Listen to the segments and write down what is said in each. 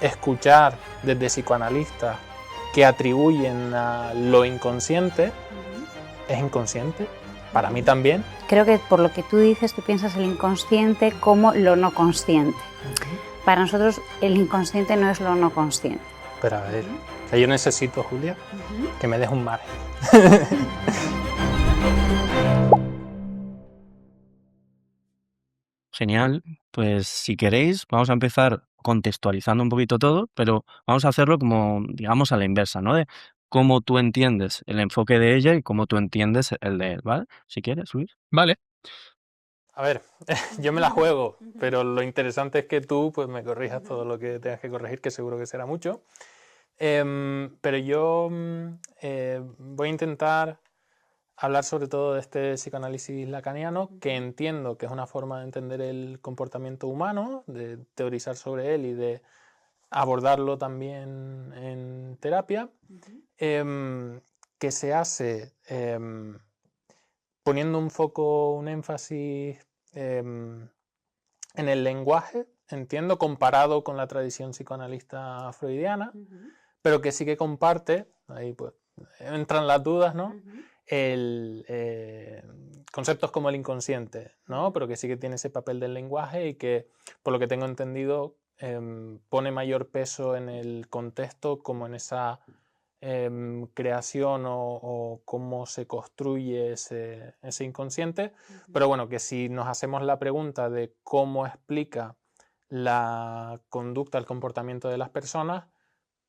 escuchar desde psicoanalistas que atribuyen a lo inconsciente, ¿es inconsciente? Para mí también. Creo que por lo que tú dices, tú piensas el inconsciente como lo no consciente. Para nosotros el inconsciente no es lo no consciente. Pero a ver, que yo necesito, Julia, que me des un margen. Genial, pues si queréis vamos a empezar contextualizando un poquito todo, pero vamos a hacerlo como, digamos, a la inversa, ¿no? De cómo tú entiendes el enfoque de ella y cómo tú entiendes el de él, ¿vale? Si quieres, Luis. Vale. A ver, yo me la juego, pero lo interesante es que tú pues, me corrijas todo lo que tengas que corregir, que seguro que será mucho. Pero yo voy a intentar hablar sobre todo de este psicoanálisis lacaniano, que entiendo que es una forma de entender el comportamiento humano, de teorizar sobre él y de abordarlo también en terapia, que se hace poniendo un foco, un énfasis en el lenguaje, entiendo, comparado con la tradición psicoanalista freudiana, pero que sí que comparte, ahí pues entran las dudas, ¿no? Conceptos como el inconsciente, ¿no? Pero que sí que tiene ese papel del lenguaje y que, por lo que tengo entendido, pone mayor peso en el contexto como en esa creación o cómo se construye ese inconsciente. Pero bueno, que si nos hacemos la pregunta de cómo explica la conducta, el comportamiento de las personas,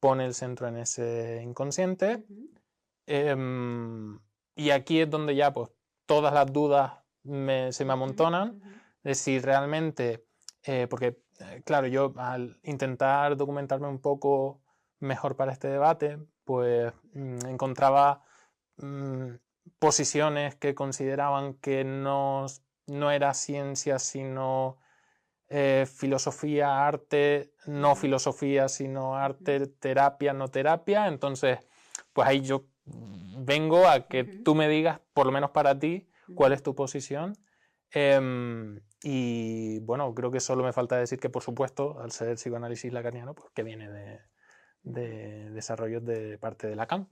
pone el centro en ese inconsciente. Y aquí es donde ya pues todas las dudas se me amontonan de si realmente, porque claro, yo al intentar documentarme un poco mejor para este debate, pues encontraba posiciones que consideraban que no era ciencia sino filosofía, arte, no filosofía sino arte, terapia, no terapia. Entonces, pues ahí yo vengo a que tú me digas, por lo menos para ti, cuál es tu posición. Y bueno, creo que solo me falta decir que, por supuesto, al ser psicoanálisis lacaniano, pues que viene de desarrollos de parte de Lacan.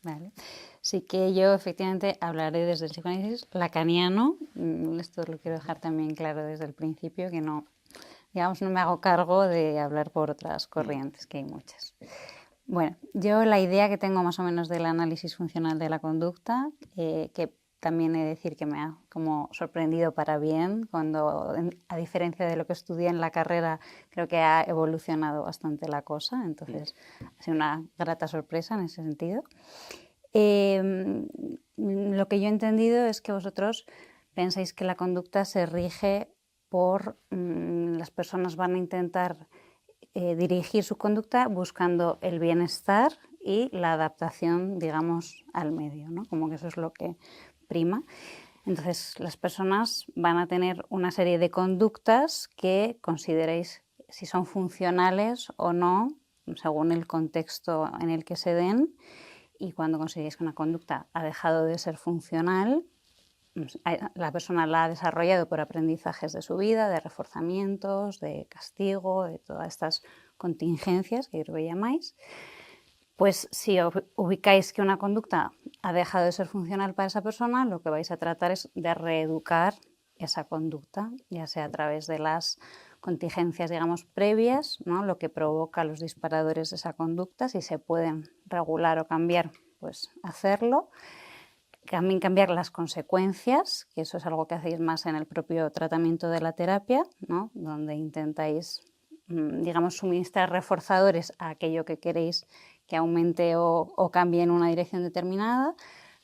Vale. Sí que yo efectivamente hablaré desde el psicoanálisis lacaniano. Esto lo quiero dejar también claro desde el principio, que no, digamos, no me hago cargo de hablar por otras corrientes, que hay muchas. Bueno, yo la idea que tengo más o menos del análisis funcional de la conducta, que también he de decir que me ha como sorprendido para bien, cuando a diferencia de lo que estudié en la carrera, creo que ha evolucionado bastante la cosa, entonces ha sido una grata sorpresa en ese sentido. Lo que yo he entendido es que vosotros pensáis que la conducta se rige por las personas van a intentar dirigir su conducta buscando el bienestar y la adaptación, digamos, al medio, ¿no? Como que eso es lo que prima. Entonces, las personas van a tener una serie de conductas que consideréis si son funcionales o no, según el contexto en el que se den, y cuando consideréis que una conducta ha dejado de ser funcional, la persona la ha desarrollado por aprendizajes de su vida, de reforzamientos, de castigo, de todas estas contingencias que creo que llamáis. Pues si ubicáis que una conducta ha dejado de ser funcional para esa persona, lo que vais a tratar es de reeducar esa conducta, ya sea a través de las contingencias, digamos, previas, ¿no? Lo que provoca los disparadores de esa conducta, si se pueden regular o cambiar, pues hacerlo. También cambiar las consecuencias, que eso es algo que hacéis más en el propio tratamiento de la terapia, ¿no? Donde intentáis, digamos, suministrar reforzadores a aquello que queréis que aumente o cambie en una dirección determinada,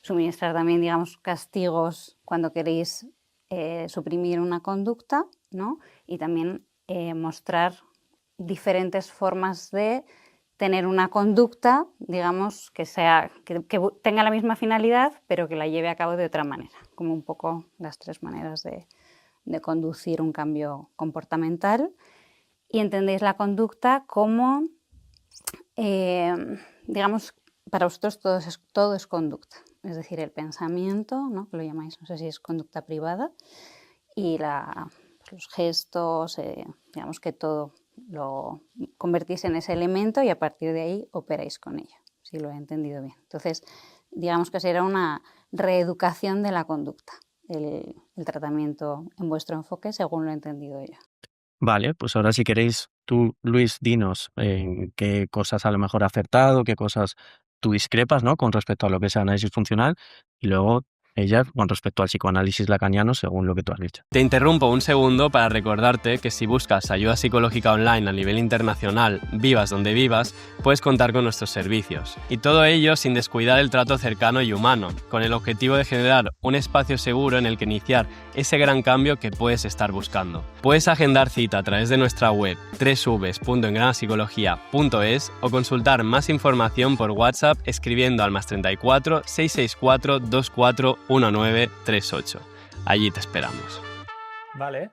suministrar también, digamos, castigos cuando queréis suprimir una conducta, ¿no? Y también mostrar diferentes formas de tener una conducta, digamos, que tenga la misma finalidad, pero que la lleve a cabo de otra manera, como un poco las tres maneras de conducir un cambio comportamental. Y entendéis la conducta como, digamos, para vosotros todo es conducta, es decir, el pensamiento, ¿no? Que lo llamáis, no sé si es conducta privada, y los gestos, digamos que todo lo convertís en ese elemento y a partir de ahí operáis con ello, si lo he entendido bien. Entonces, digamos que será una reeducación de la conducta, el tratamiento en vuestro enfoque, según lo he entendido yo. Vale, pues ahora si queréis, tú, Luis, dinos en qué cosas a lo mejor ha acertado, qué cosas tú discrepas, ¿no? Con respecto a lo que es el análisis funcional, y luego ella con respecto al psicoanálisis lacaniano, según lo que tú has dicho. Te interrumpo un segundo para recordarte que si buscas ayuda psicológica online a nivel internacional, vivas donde vivas, puedes contar con nuestros servicios. Y todo ello sin descuidar el trato cercano y humano, con el objetivo de generar un espacio seguro en el que iniciar ese gran cambio que puedes estar buscando. Puedes agendar cita a través de nuestra web www.engranapsicología.es o consultar más información por WhatsApp escribiendo al +34 664 24 1938. Allí te esperamos. Vale.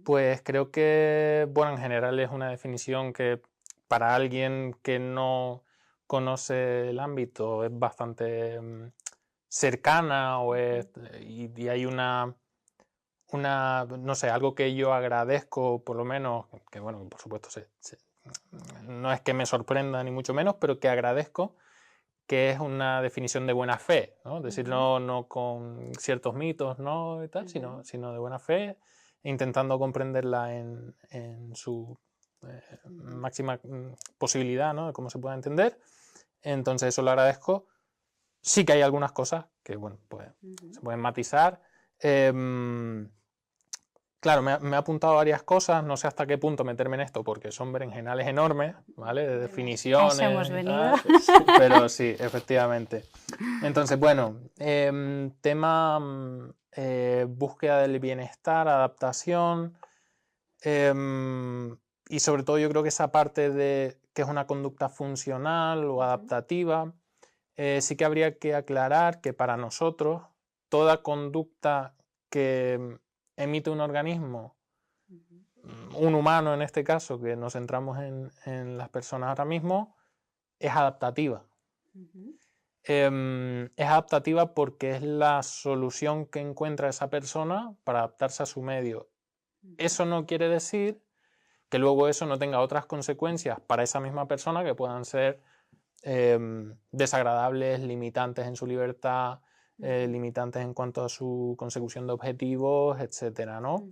Pues creo que, bueno, en general es una definición que para alguien que no conoce el ámbito es bastante cercana y hay una, no sé, algo que yo agradezco, por lo menos, que bueno, por supuesto no es que me sorprenda ni mucho menos, pero que agradezco, que es una definición de buena fe, ¿no? Es decir, no con ciertos mitos, ¿no? Y tal, sino de buena fe, intentando comprenderla en su máxima posibilidad, ¿no? De cómo se pueda entender. Entonces eso lo agradezco. Sí que hay algunas cosas que, bueno, pues se pueden matizar. Claro, me ha apuntado varias cosas, no sé hasta qué punto meterme en esto, porque son berenjenales enormes, ¿vale? De definiciones. A eso hemos venido. Pero sí, efectivamente. Entonces, bueno, tema búsqueda del bienestar, adaptación, y sobre todo yo creo que esa parte de que es una conducta funcional o adaptativa, sí que habría que aclarar que para nosotros toda conducta que emite un organismo, un humano en este caso, que nos centramos en las personas ahora mismo, es adaptativa. Es adaptativa porque es la solución que encuentra esa persona para adaptarse a su medio. Eso no quiere decir que luego eso no tenga otras consecuencias para esa misma persona que puedan ser desagradables, limitantes en su libertad, limitantes en cuanto a su consecución de objetivos, etcétera, ¿no?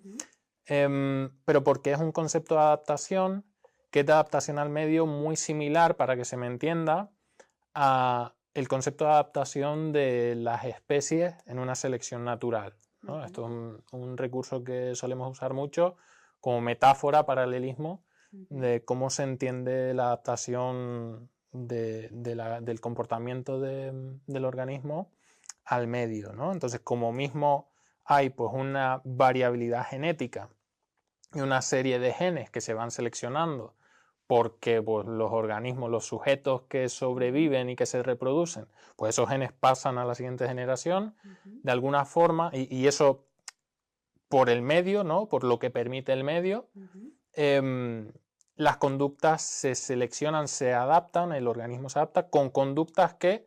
Pero porque es un concepto de adaptación que es de adaptación al medio muy similar, para que se me entienda, a el concepto de adaptación de las especies en una selección natural, ¿no? Esto es un recurso que solemos usar mucho como metáfora, paralelismo, de cómo se entiende la adaptación del comportamiento del organismo al medio, ¿no? Entonces, como mismo hay pues una variabilidad genética y una serie de genes que se van seleccionando porque pues, los organismos, los sujetos que sobreviven y que se reproducen, pues esos genes pasan a la siguiente generación de alguna forma, y eso por el medio, ¿no? Por lo que permite el medio, las conductas se seleccionan, se adaptan, el organismo se adapta con conductas que,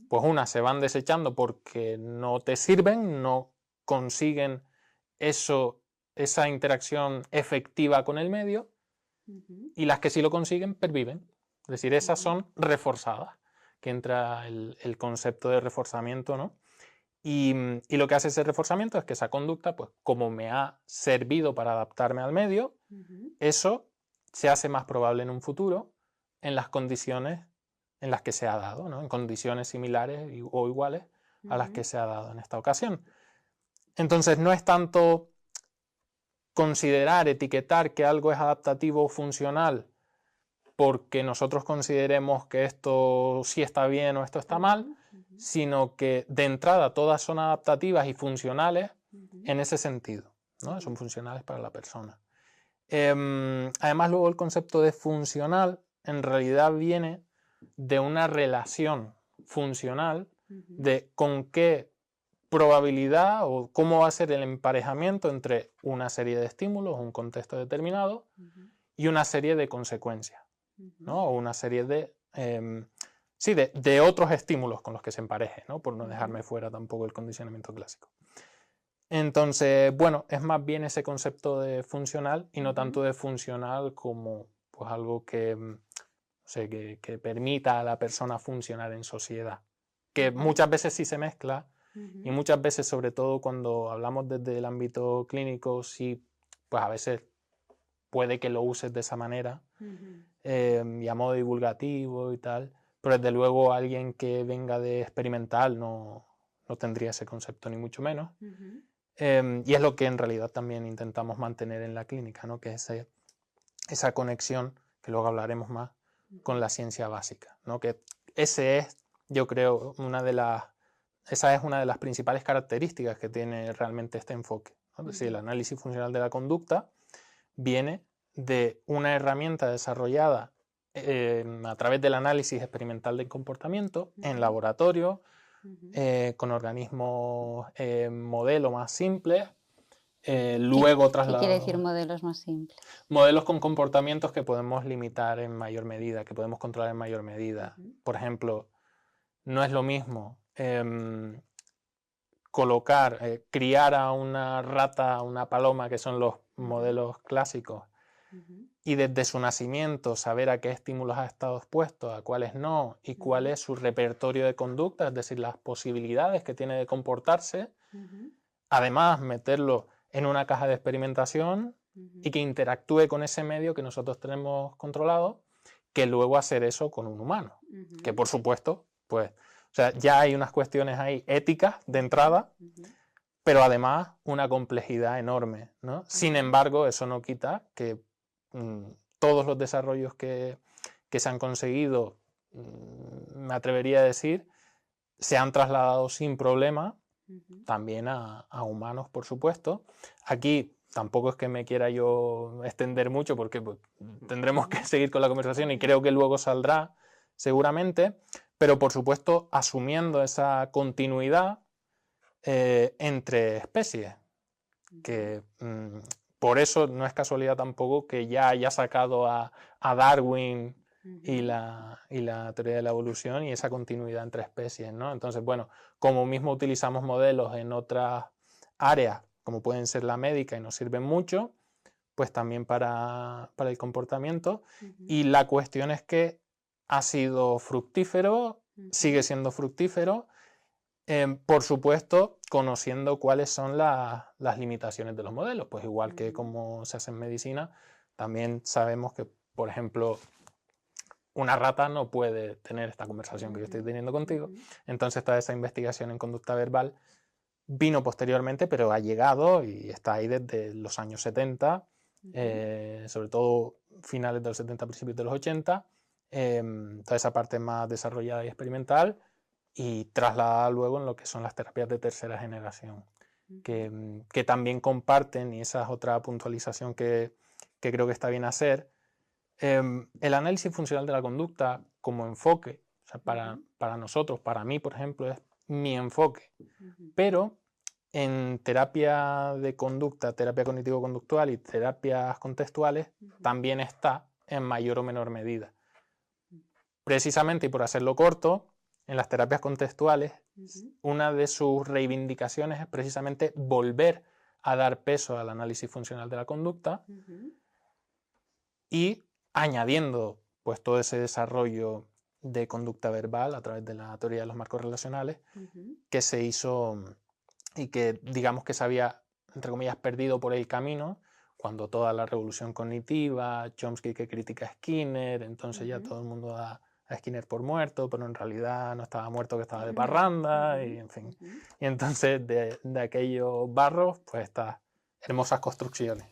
pues unas se van desechando porque no te sirven, no consiguen esa interacción efectiva con el medio, y las que sí lo consiguen perviven. Es decir, esas son reforzadas, que entra el concepto de reforzamiento, ¿no? Y lo que hace ese reforzamiento es que esa conducta, pues como me ha servido para adaptarme al medio, eso se hace más probable en un futuro en las condiciones en las que se ha dado, ¿no? En condiciones similares o iguales a las que se ha dado en esta ocasión. Entonces no es tanto considerar, etiquetar que algo es adaptativo o funcional porque nosotros consideremos que esto sí está bien o esto está mal, sino que de entrada todas son adaptativas y funcionales en ese sentido, ¿no? Son funcionales para la persona. Además, luego el concepto de funcional en realidad viene de una relación funcional de con qué probabilidad o cómo va a ser el emparejamiento entre una serie de estímulos, un contexto determinado, y una serie de consecuencias, ¿no? O una serie de otros estímulos con los que se empareje, ¿no? Por no dejarme fuera tampoco el condicionamiento clásico. Entonces, bueno, es más bien ese concepto de funcional y no tanto de funcional como pues, algo que, no sé, que permita a la persona funcionar en sociedad. Que muchas veces sí se mezcla y muchas veces, sobre todo cuando hablamos desde el ámbito clínico, sí, pues a veces puede que lo uses de esa manera y a modo divulgativo y tal, pero desde luego alguien que venga de experimental no tendría ese concepto ni mucho menos. Y es lo que en realidad también intentamos mantener en la clínica, ¿no? Que es esa conexión, que luego hablaremos más, con la ciencia básica, ¿no? Que ese es, yo creo, esa es una de las principales características que tiene realmente este enfoque, ¿no? Es decir, el análisis funcional de la conducta viene de una herramienta desarrollada a través del análisis experimental del comportamiento en laboratorio, con organismos modelo más simples, luego ¿Qué quiere decir modelos más simples? Modelos con comportamientos que podemos limitar en mayor medida, que podemos controlar en mayor medida. Por ejemplo, no es lo mismo criar a una rata, a una paloma, que son los modelos clásicos, y desde su nacimiento saber a qué estímulos ha estado expuesto, a cuáles no, y cuál es su repertorio de conducta, es decir, las posibilidades que tiene de comportarse. Además, meterlo en una caja de experimentación y que interactúe con ese medio que nosotros tenemos controlado, que luego hacer eso con un humano. Que por supuesto, pues, o sea, ya hay unas cuestiones ahí éticas de entrada, pero además una complejidad enorme, ¿no? Sin embargo, eso no quita que todos los desarrollos que se han conseguido, me atrevería a decir, se han trasladado sin problema también a humanos, por supuesto. Aquí tampoco es que me quiera yo extender mucho porque pues, tendremos que seguir con la conversación y creo que luego saldrá seguramente, pero por supuesto asumiendo esa continuidad entre especies, que por eso no es casualidad tampoco que ya haya sacado a Darwin y la teoría de la evolución y esa continuidad entre especies, ¿no? Entonces, bueno, como mismo utilizamos modelos en otras áreas, como pueden ser la médica, y nos sirven mucho, pues también para el comportamiento. Y la cuestión es que ha sido fructífero, sigue siendo fructífero, por supuesto, conociendo cuáles son las limitaciones de los modelos. Pues igual que como se hace en medicina, también sabemos que, por ejemplo, una rata no puede tener esta conversación que yo estoy teniendo contigo. Entonces toda esa investigación en conducta verbal vino posteriormente, pero ha llegado y está ahí desde los años 70, sobre todo finales de los 70, principios de los 80, toda esa parte más desarrollada y experimental, y trasladada luego en lo que son las terapias de tercera generación, que también comparten, y esa es otra puntualización que creo que está bien hacer, el análisis funcional de la conducta como enfoque, o sea, para nosotros, para mí, por ejemplo, es mi enfoque, pero en terapia de conducta, terapia cognitivo-conductual y terapias contextuales también está en mayor o menor medida. Precisamente, y por hacerlo corto, en las terapias contextuales, una de sus reivindicaciones es precisamente volver a dar peso al análisis funcional de la conducta y añadiendo pues todo ese desarrollo de conducta verbal a través de la teoría de los marcos relacionales que se hizo y que digamos que se había, entre comillas, perdido por el camino cuando toda la revolución cognitiva, Chomsky que critica a Skinner, entonces ya todo el mundo da a Skinner por muerto, pero en realidad no estaba muerto, que estaba de parranda, y en fin. Y entonces de aquellos barros, pues estas hermosas construcciones.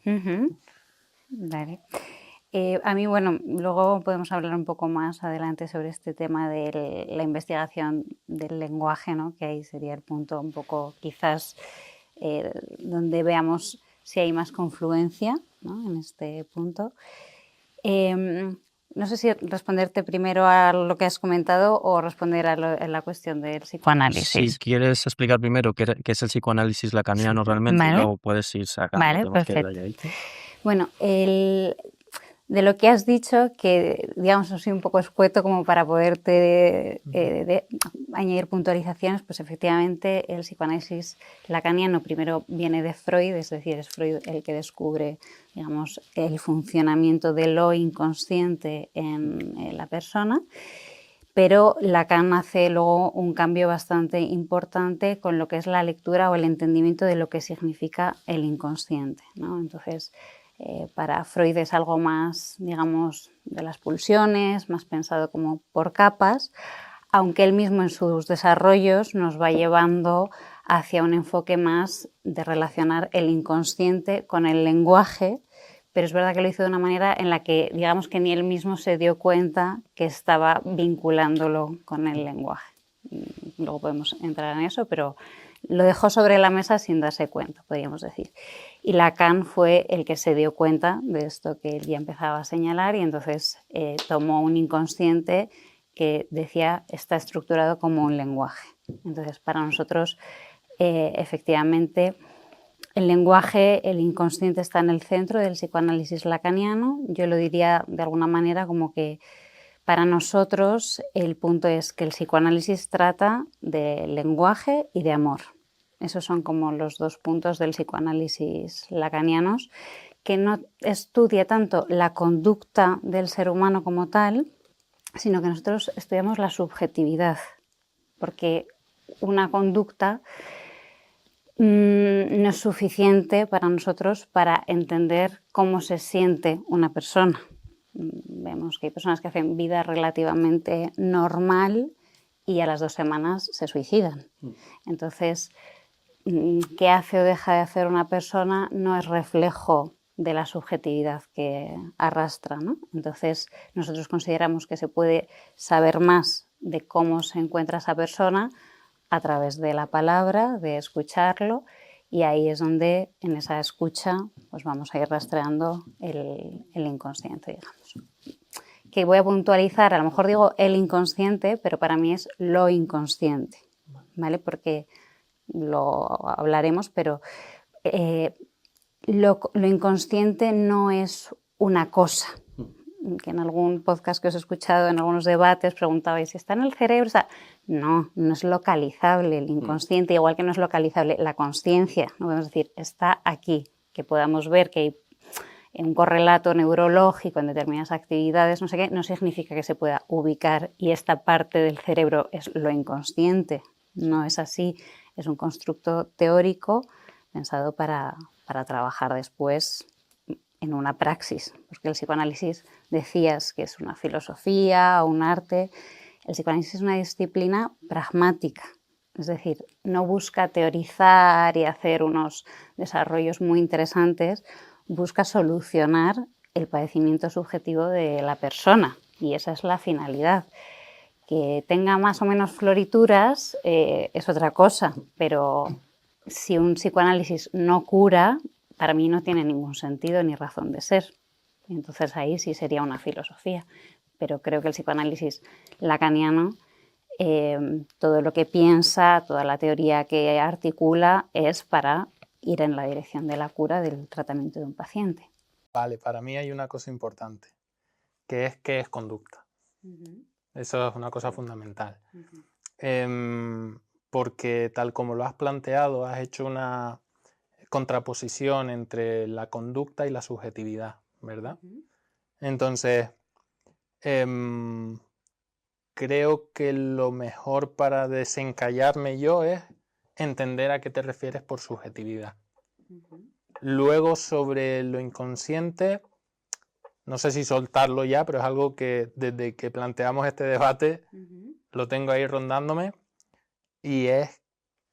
Vale. A mí, bueno, luego podemos hablar un poco más adelante sobre este tema de la investigación del lenguaje, ¿no? Que ahí sería el punto un poco quizás donde veamos si hay más confluencia, ¿no? En este punto. No sé si responderte primero a lo que has comentado o responder a la cuestión del psicoanálisis. Si quieres explicar primero qué es el psicoanálisis lacaniano realmente, vale. luego puedes ir sacando. Vale, perfecto. Bueno, De lo que has dicho, que digamos así un poco escueto como para poderte añadir puntualizaciones, pues efectivamente el psicoanálisis lacaniano primero viene de Freud, es decir, es Freud el que descubre, digamos, el funcionamiento de lo inconsciente en la persona, pero Lacan hace luego un cambio bastante importante con lo que es la lectura o el entendimiento de lo que significa el inconsciente, ¿no? Entonces, para Freud es algo más, digamos, de las pulsiones, más pensado como por capas, aunque él mismo en sus desarrollos nos va llevando hacia un enfoque más de relacionar el inconsciente con el lenguaje, pero es verdad que lo hizo de una manera en la que, digamos, que ni él mismo se dio cuenta que estaba vinculándolo con el lenguaje. Luego podemos entrar en eso, pero lo dejó sobre la mesa sin darse cuenta, podríamos decir. Y Lacan fue el que se dio cuenta de esto que él ya empezaba a señalar y entonces tomó un inconsciente que decía está estructurado como un lenguaje. Entonces, para nosotros, efectivamente, el lenguaje, el inconsciente está en el centro del psicoanálisis lacaniano. Yo lo diría de alguna manera como que para nosotros el punto es que el psicoanálisis trata de lenguaje y de amor. Esos son como los dos puntos del psicoanálisis lacanianos, que no estudia tanto la conducta del ser humano como tal, sino que nosotros estudiamos la subjetividad, porque una conducta no es suficiente para nosotros para entender cómo se siente una persona. Vemos que hay personas que hacen vida relativamente normal y a las 2 semanas se suicidan. Entonces, qué hace o deja de hacer una persona no es reflejo de la subjetividad que arrastra, ¿no? Entonces, nosotros consideramos que se puede saber más de cómo se encuentra esa persona a través de la palabra, de escucharlo, y ahí es donde en esa escucha pues vamos a ir rastreando el inconsciente, digamos. Que voy a puntualizar, a lo mejor digo el inconsciente, pero para mí es lo inconsciente, ¿vale? Porque lo hablaremos, pero lo inconsciente no es una cosa. Que en algún podcast que os he escuchado, en algunos debates, preguntabais si está en el cerebro. O sea, no es localizable el inconsciente, igual que no es localizable la consciencia. No podemos decir, está aquí, que podamos ver que hay un correlato neurológico en determinadas actividades, no sé qué, no significa que se pueda ubicar y esta parte del cerebro es lo inconsciente. No es así, es un constructo teórico pensado para trabajar después en una praxis, porque el psicoanálisis decías que es una filosofía o un arte. El psicoanálisis es una disciplina pragmática, es decir, no busca teorizar y hacer unos desarrollos muy interesantes, busca solucionar el padecimiento subjetivo de la persona y esa es la finalidad. Que tenga más o menos florituras es otra cosa, pero si un psicoanálisis no cura, para mí no tiene ningún sentido ni razón de ser. Entonces ahí sí sería una filosofía. Pero creo que el psicoanálisis lacaniano, todo lo que piensa, toda la teoría que articula es para ir en la dirección de la cura del tratamiento de un paciente. Vale, para mí hay una cosa importante, que es qué es conducta. Eso es una cosa fundamental. Porque tal como lo has planteado, has hecho una contraposición entre la conducta y la subjetividad, ¿verdad? Entonces, creo que lo mejor para desencallarme yo es entender a qué te refieres por subjetividad. Luego, sobre lo inconsciente, no sé si soltarlo ya, pero es algo que desde que planteamos este debate lo tengo ahí rondándome, y es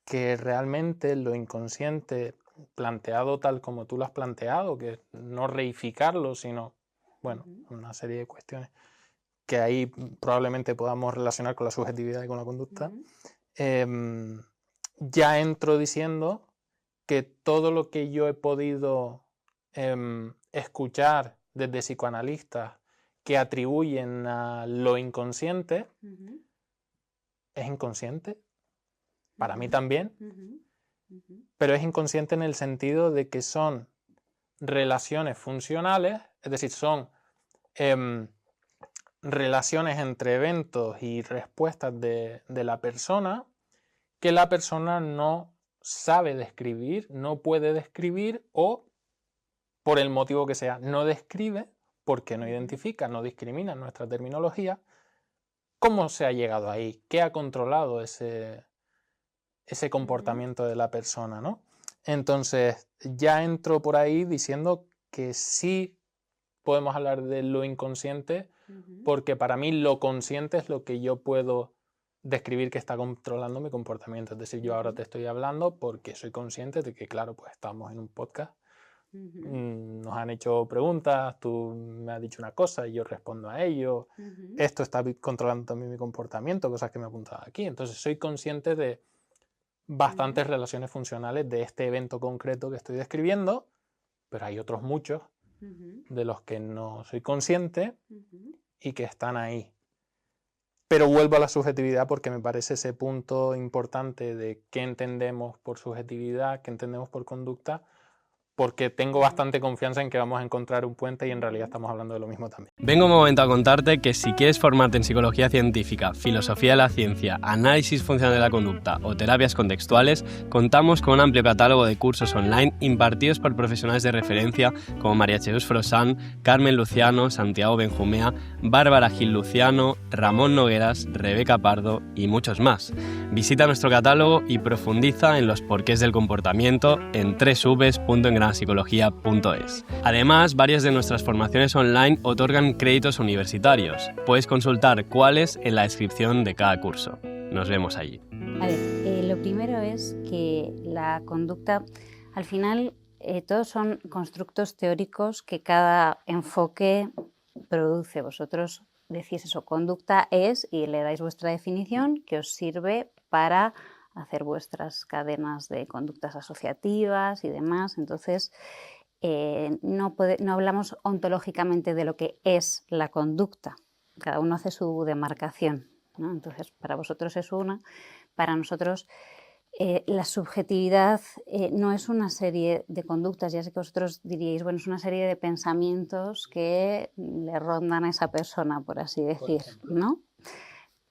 que realmente lo inconsciente planteado tal como tú lo has planteado, que no reificarlo, sino, bueno, una serie de cuestiones que ahí probablemente podamos relacionar con la subjetividad y con la conducta, ya entro diciendo que todo lo que yo he podido escuchar desde psicoanalistas que atribuyen a lo inconsciente es inconsciente, para mí también, pero es inconsciente en el sentido de que son relaciones funcionales, es decir, son relaciones entre eventos y respuestas de la persona que la persona no sabe describir, no puede describir o, por el motivo que sea, no describe porque no identifica, no discrimina en nuestra terminología. ¿Cómo se ha llegado ahí? ¿Qué ha controlado ese comportamiento de la persona, ¿no? Entonces, ya entro por ahí diciendo que sí podemos hablar de lo inconsciente, porque para mí lo consciente es lo que yo puedo describir que está controlando mi comportamiento. Es decir, yo ahora te estoy hablando porque soy consciente de que, claro, pues estamos en un podcast, nos han hecho preguntas, tú me has dicho una cosa y yo respondo a ello. Esto está controlando también mi comportamiento, cosas que me he apuntado aquí. Entonces, soy consciente de bastantes relaciones funcionales de este evento concreto que estoy describiendo, pero hay otros muchos de los que no soy consciente y que están ahí. Pero vuelvo a la subjetividad porque me parece ese punto importante de qué entendemos por subjetividad, qué entendemos por conducta, porque tengo bastante confianza en que vamos a encontrar un puente y en realidad estamos hablando de lo mismo también. Vengo un momento a contarte que si quieres formarte en psicología científica, filosofía de la ciencia, análisis funcional de la conducta o terapias contextuales, contamos con un amplio catálogo de cursos online impartidos por profesionales de referencia como María Jesús Frossán, Carmen Luciano, Santiago Benjumea, Bárbara Gil Luciano, Ramón Nogueras, Rebeca Pardo y muchos más. Visita nuestro catálogo y profundiza en los porqués del comportamiento en www.engranapsicología.es. Además, varias de nuestras formaciones online otorgan créditos universitarios. Puedes consultar cuáles en la descripción de cada curso. Nos vemos allí. A ver, lo primero es que la conducta, al final, todos son constructos teóricos que cada enfoque produce. Vosotros decís eso, conducta es, y le dais vuestra definición que os sirve para hacer vuestras cadenas de conductas asociativas y demás. Entonces, no hablamos ontológicamente de lo que es la conducta. Cada uno hace su demarcación, ¿no? Entonces, para vosotros es una, para nosotros la subjetividad no es una serie de conductas. Ya sé que vosotros diríais, bueno, es una serie de pensamientos que le rondan a esa persona, por así decir, ¿no?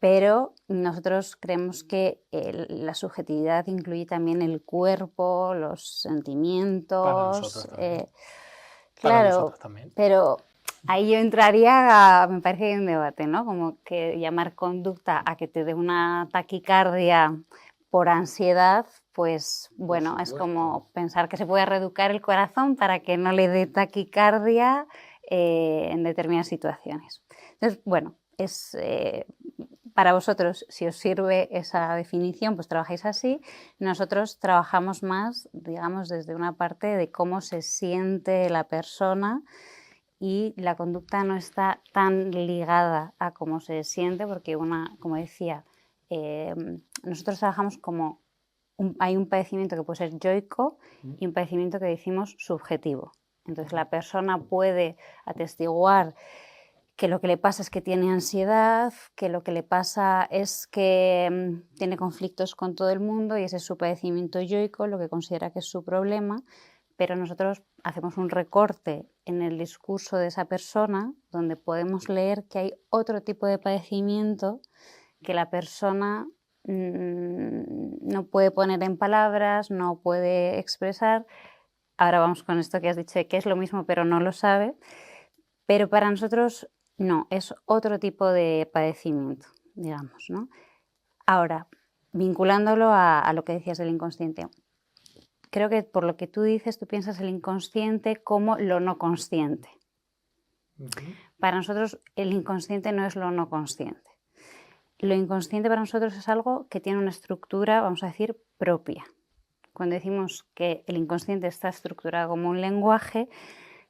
Pero nosotros creemos que la subjetividad incluye también el cuerpo, los sentimientos. Para nosotros también. Claro, para nosotros también. Pero ahí yo entraría, me parece que hay un debate, ¿no? Como que llamar conducta a que te dé una taquicardia por ansiedad, pues bueno, es como pensar que se puede reeducar el corazón para que no le dé taquicardia en determinadas situaciones. Entonces, bueno, es para vosotros, si os sirve esa definición, pues trabajáis así. Nosotros trabajamos más, digamos, desde una parte de cómo se siente la persona, y la conducta no está tan ligada a cómo se siente, porque como decía, nosotros trabajamos como hay un padecimiento que puede ser yoico y un padecimiento que decimos subjetivo. Entonces la persona puede atestiguar que lo que le pasa es que tiene ansiedad, que lo que le pasa es que tiene conflictos con todo el mundo y ese es su padecimiento yoico, lo que considera que es su problema, pero nosotros hacemos un recorte en el discurso de esa persona donde podemos leer que hay otro tipo de padecimiento que la persona no puede poner en palabras, no puede expresar. Ahora vamos con esto que has dicho de que es lo mismo pero no lo sabe, pero para nosotros no, es otro tipo de padecimiento, digamos, ¿no? Ahora, vinculándolo a lo que decías del inconsciente, creo que por lo que tú dices, tú piensas el inconsciente como lo no consciente. Para nosotros el inconsciente no es lo no consciente. Lo inconsciente para nosotros es algo que tiene una estructura, vamos a decir, propia. Cuando decimos que el inconsciente está estructurado como un lenguaje,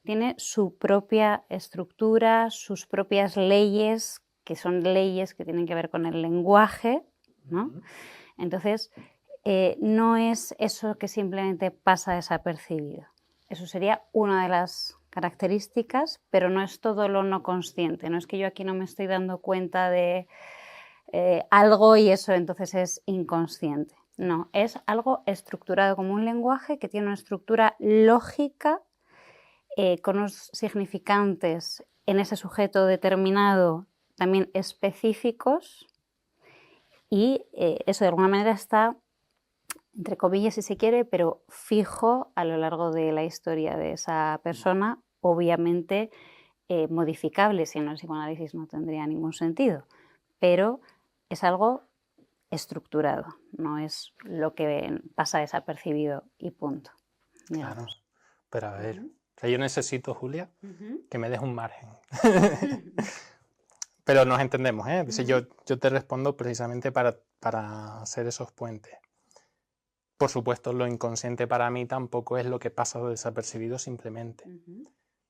tiene su propia estructura, sus propias leyes, que son leyes que tienen que ver con el lenguaje, ¿no? Entonces, no es eso que simplemente pasa desapercibido. Eso sería una de las características, pero no es todo lo no consciente. No es que yo aquí no me estoy dando cuenta de algo y eso entonces es inconsciente. No, es algo estructurado como un lenguaje que tiene una estructura lógica con unos significantes en ese sujeto determinado también específicos y eso de alguna manera está, entre comillas si se quiere, pero fijo a lo largo de la historia de esa persona, obviamente modificable, si no el psicoanálisis no tendría ningún sentido, pero es algo estructurado, no es lo que pasa desapercibido y punto. Digamos. Claro, pero a ver, o sea, yo necesito, Julia, que me des un margen. Pero nos entendemos, ¿eh? Entonces yo te respondo precisamente para hacer esos puentes. Por supuesto, lo inconsciente para mí tampoco es lo que pasa desapercibido simplemente,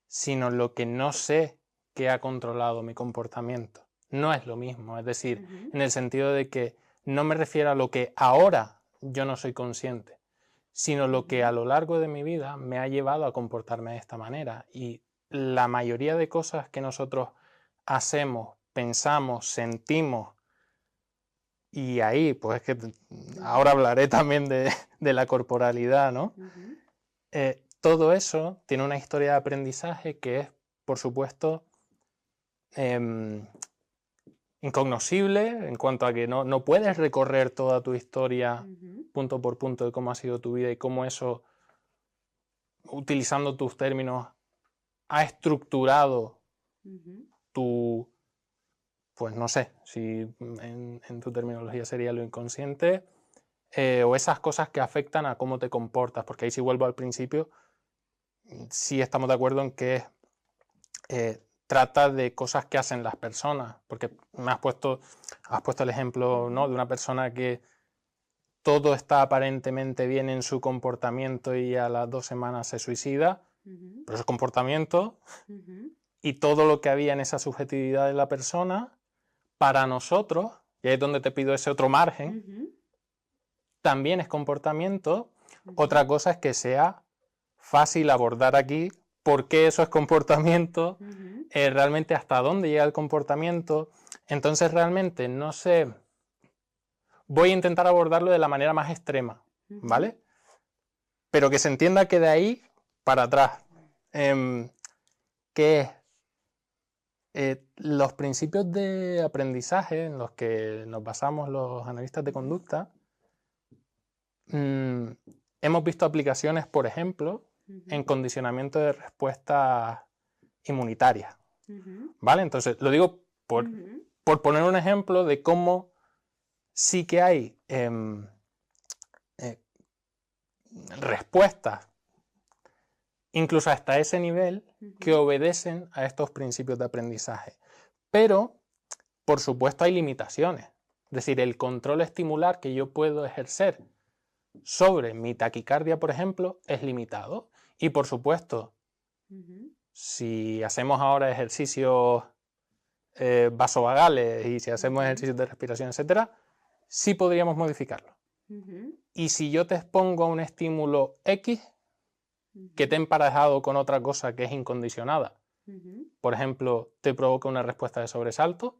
sino lo que no sé que ha controlado mi comportamiento. No es lo mismo, es decir, en el sentido de que no me refiero a lo que ahora yo no soy consciente, sino lo que a lo largo de mi vida me ha llevado a comportarme de esta manera. Y la mayoría de cosas que nosotros hacemos, pensamos, sentimos, y ahí, pues es que ahora hablaré también de la corporalidad, ¿no? Todo eso tiene una historia de aprendizaje que es, por supuesto, incognoscible en cuanto a que no puedes recorrer toda tu historia punto por punto de cómo ha sido tu vida y cómo eso, utilizando tus términos, ha estructurado tu, pues no sé, si en tu terminología sería lo inconsciente, o esas cosas que afectan a cómo te comportas, porque ahí sí vuelvo al principio, sí estamos de acuerdo en que trata de cosas que hacen las personas, porque has puesto el ejemplo, ¿no?, de una persona que todo está aparentemente bien en su comportamiento y a las 2 semanas se suicida, pero ese comportamiento y todo lo que había en esa subjetividad de la persona, para nosotros, y ahí es donde te pido ese otro margen, también es comportamiento. Otra cosa es que sea fácil abordar aquí por qué eso es comportamiento, realmente hasta dónde llega el comportamiento. Entonces realmente no sé, voy a intentar abordarlo de la manera más extrema, ¿vale? Pero que se entienda que de ahí para atrás, que es los principios de aprendizaje en los que nos basamos los analistas de conducta, hemos visto aplicaciones, por ejemplo, en condicionamiento de respuestas inmunitarias, ¿vale? Entonces, lo digo por poner un ejemplo de cómo sí que hay respuestas, incluso hasta ese nivel, que obedecen a estos principios de aprendizaje. Pero, por supuesto, hay limitaciones. Es decir, el control estimular que yo puedo ejercer sobre mi taquicardia, por ejemplo, es limitado. Y, por supuesto, si hacemos ahora ejercicios vasovagales y si hacemos ejercicios de respiración, etc., sí podríamos modificarlo. Y si yo te expongo a un estímulo X que te he emparejado con otra cosa que es incondicionada, por ejemplo, te provoca una respuesta de sobresalto,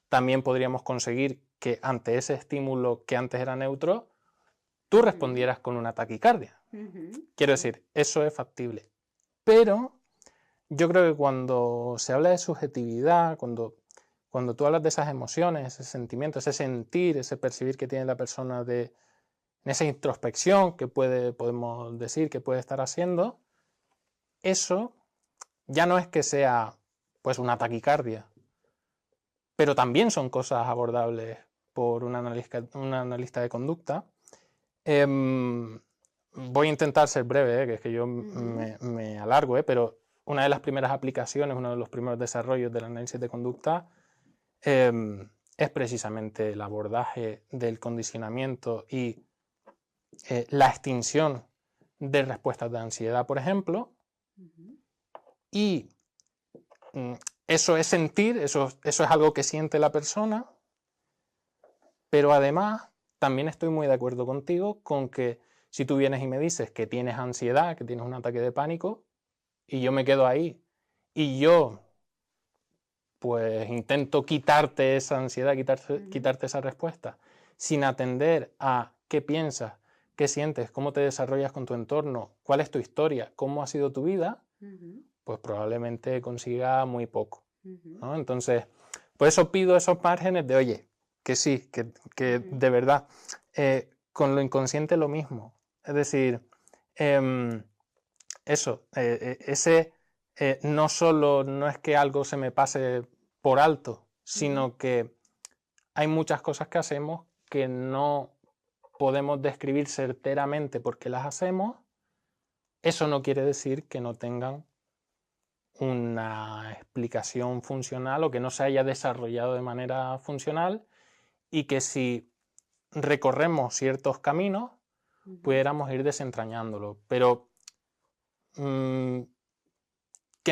también podríamos conseguir que ante ese estímulo que antes era neutro, tú respondieras con una taquicardia. Quiero decir, eso es factible. Pero yo creo que cuando se habla de subjetividad, cuando tú hablas de esas emociones, ese sentimiento, ese sentir, ese percibir que tiene la persona en esa introspección que podemos decir que puede estar haciendo, eso ya no es que sea pues una taquicardia, pero también son cosas abordables por un analista de conducta. Voy a intentar ser breve, que es que yo me alargo, pero una de las primeras aplicaciones, uno de los primeros desarrollos del análisis de conducta es precisamente el abordaje del condicionamiento y la extinción de respuestas de ansiedad, por ejemplo, y eso es sentir, eso es algo que siente la persona, pero además también estoy muy de acuerdo contigo con que si tú vienes y me dices que tienes ansiedad, que tienes un ataque de pánico, y yo me quedo ahí, y yo pues intento quitarte esa ansiedad, quitarte esa respuesta, sin atender a qué piensas, qué sientes, cómo te desarrollas con tu entorno, cuál es tu historia, cómo ha sido tu vida, pues probablemente consiga muy poco, ¿no? Entonces, por eso pido esos márgenes de, oye, que sí, que de verdad, con lo inconsciente lo mismo. Es decir, no solo no es que algo se me pase por alto, sino que hay muchas cosas que hacemos que no podemos describir certeramente por qué las hacemos. Eso no quiere decir que no tengan una explicación funcional o que no se haya desarrollado de manera funcional, y que si recorremos ciertos caminos pudiéramos ir desentrañándolo. Pero que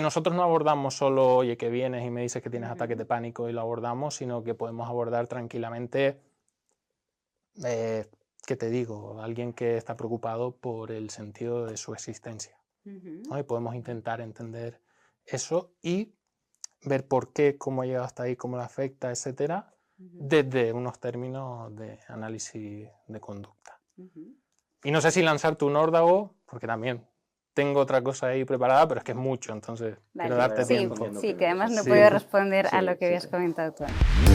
nosotros no abordamos solo, oye, que vienes y me dices que tienes ataques de pánico y lo abordamos, sino que podemos abordar tranquilamente, ¿qué te digo? Alguien que está preocupado por el sentido de su existencia, ¿no? Y podemos intentar entender eso y ver por qué, cómo ha llegado hasta ahí, cómo le afecta, etcétera, desde unos términos de análisis de conducta. Y no sé si lanzarte un órdago, porque también tengo otra cosa ahí preparada, pero es que es mucho, entonces quiero darte tiempo. Sí, que además no he podido responder a lo que habías comentado tú.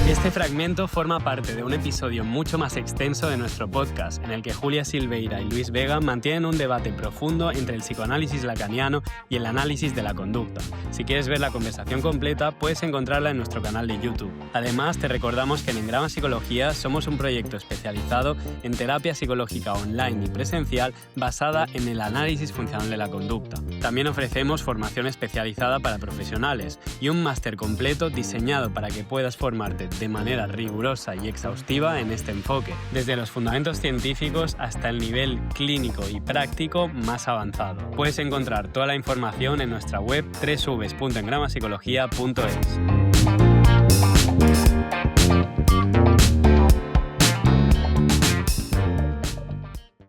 Este fragmento forma parte de un episodio mucho más extenso de nuestro podcast, en el que Julia Silveira y Luis Vega mantienen un debate profundo entre el psicoanálisis lacaniano y el análisis de la conducta. Si quieres ver la conversación completa, puedes encontrarla en nuestro canal de YouTube. Además, te recordamos que en Engrama Psicología somos un proyecto especializado en terapia psicológica online y presencial basada en el análisis funcional de la conducta. También ofrecemos formación especializada para profesionales y un máster completo diseñado para que puedas formarte de manera rigurosa y exhaustiva en este enfoque, desde los fundamentos científicos hasta el nivel clínico y práctico más avanzado. Puedes encontrar toda la información en nuestra web www.engramapsicología.es.